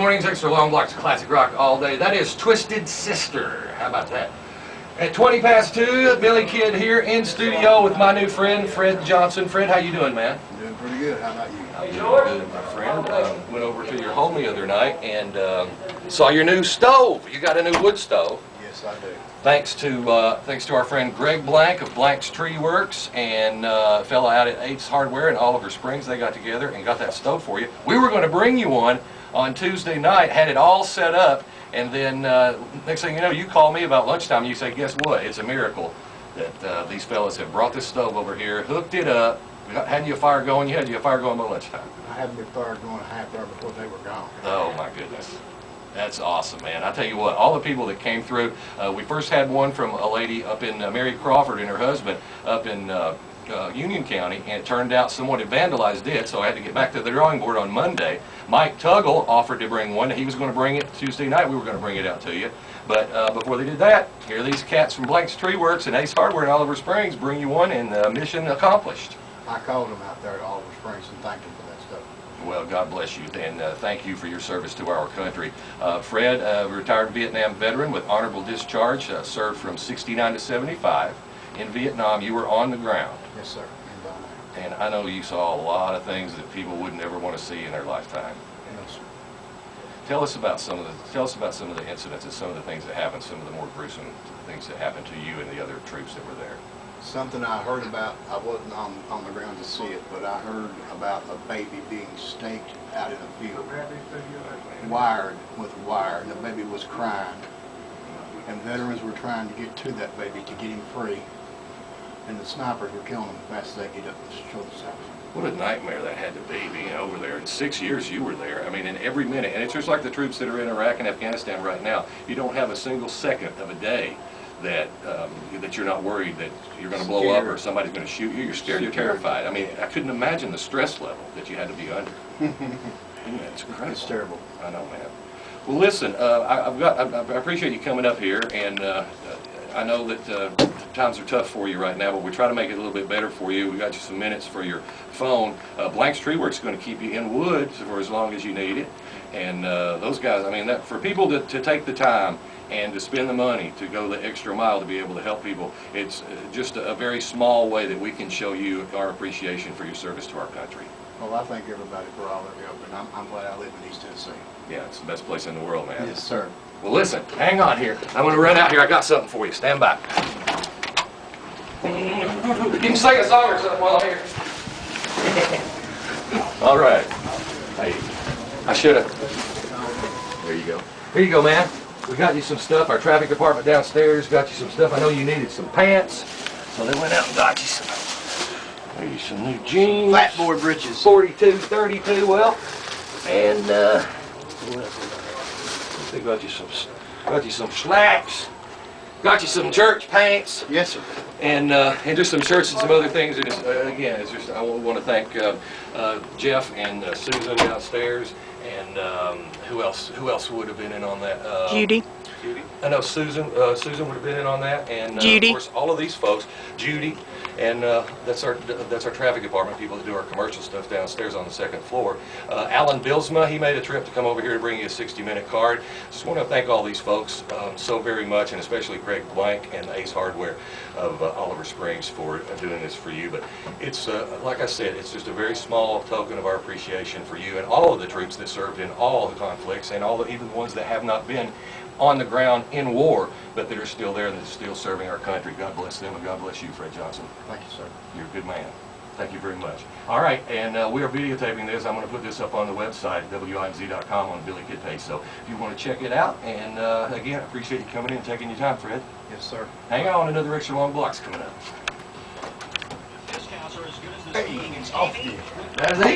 mornings, extra long blocks of classic rock all day. That is Twisted Sister. How about that? At 20 past 2, Billy Kid here in studio with my new friend, Fred Johnson. Fred, how you doing, man? Doing pretty good. How about you? I'm doing good, my friend. Went over to your home the other night and saw your new stove. You got a new wood stove. Yes, I do. Thanks to our friend Greg Blank of Blank's Tree Works and a fellow out at Ace Hardware in Oliver Springs. They got together and got that stove for you. We were going to bring you one on Tuesday night, had it all set up, and then next thing you know, you call me about lunchtime and you say, guess what? It's a miracle that these fellas have brought this stove over here, hooked it up, had you a fire going. You had a fire going by lunchtime. I had my fire going a half hour before they were gone. Oh my goodness. That's awesome, man. I tell you what, all the people that came through, we first had one from a lady up in Mary Crawford and her husband up in Union County, and it turned out someone had vandalized it, so I had to get back to the drawing board on Monday. Mike Tuggle offered to bring one. He was going to bring it Tuesday night. We were going to bring it out to you. But before they did that, here are these cats from Blank's Tree Works and Ace Hardware in Oliver Springs bring you one, and mission accomplished. I called them out there at Oliver Springs and thanked them for that stuff. Well, God bless you, and thank you for your service to our country. Fred, retired Vietnam veteran with honorable discharge, served from '69 to '75. In Vietnam, you were on the ground. Yes, sir. And I know you saw a lot of things that people wouldn't ever want to see in their lifetime. Yes, sir. Tell us about some of the incidents and some of the things that happened, some of the more gruesome things that happened to you and the other troops that were there. Something I heard about, I wasn't on the ground to see it, but I heard about a baby being staked out in a field, wired with wire, and the baby was crying. And veterans were trying to get to that baby to get him free. And the snipers were killing them as fast as they get up and show themselves. What a nightmare that had to be, being over there. In 6 years you were there. I mean, in every minute. And it's just like the troops that are in Iraq and Afghanistan right now. You don't have a single second of a day that that you're not worried that you're going to blow up or somebody's going to shoot you. You're scared, you're terrified. I mean, I couldn't imagine the stress level that you had to be under. It's incredible. It's terrible. I know, man. Well, listen, I appreciate you coming up here, and I know that times are tough for you right now, but we try to make it a little bit better for you. We got you some minutes for your phone. Blank's Tree Works is going to keep you in wood for as long as you need it. And those guys, I mean, that for people to take the time and to spend the money to go the extra mile to be able to help people, it's just a very small way that we can show you our appreciation for your service to our country. Well, I thank everybody for all their help, and I'm glad I live in East Tennessee. Yeah, it's the best place in the world, man. Yes, sir. Well, listen, hang on here. I'm going to run out here. I got something for you. Stand by. You can sing a song or something while I'm here. All right. Hey, I should have. There you go. Here you go, man. We got you some stuff. Our traffic department downstairs got you some stuff. I know you needed some pants, so they went out and got you some. Got you some new jeans. Flatboard britches. 42, 32. Well, and they got you some slacks. Got you some church pants. Yes, sir. And just some shirts and some other things. And again, it's just I want to thank Jeff and Susan downstairs, and who else would have been in on that? Judy. Judy. I know Susan. Susan would have been in on that, and Judy. Of course all of these folks. Judy, and that's our traffic department people that do our commercial stuff downstairs on the second floor. Alan Bilsma, he made a trip to come over here to bring you a 60-minute card. Just want to thank all these folks so very much, and especially Greg Blank and Ace Hardware of Oliver Springs for doing this for you. But it's like I said, it's just a very small token of our appreciation for you and all of the troops that served in all the conflicts, and even the ones that have not been on the ground in war, but that are still there and that are still serving our country. God bless them, and God bless you, Fred Johnson. Thank you, sir. You're a good man. Thank you very much. All right, and we are videotaping this. I'm going to put this up on the website, WIMZ.com, on the Billy Kid page. So if you want to check it out, and again, I appreciate you coming in and taking your time, Fred. Yes, sir. Hang on, another extra long block's coming up. Hey, it's off you. That's it.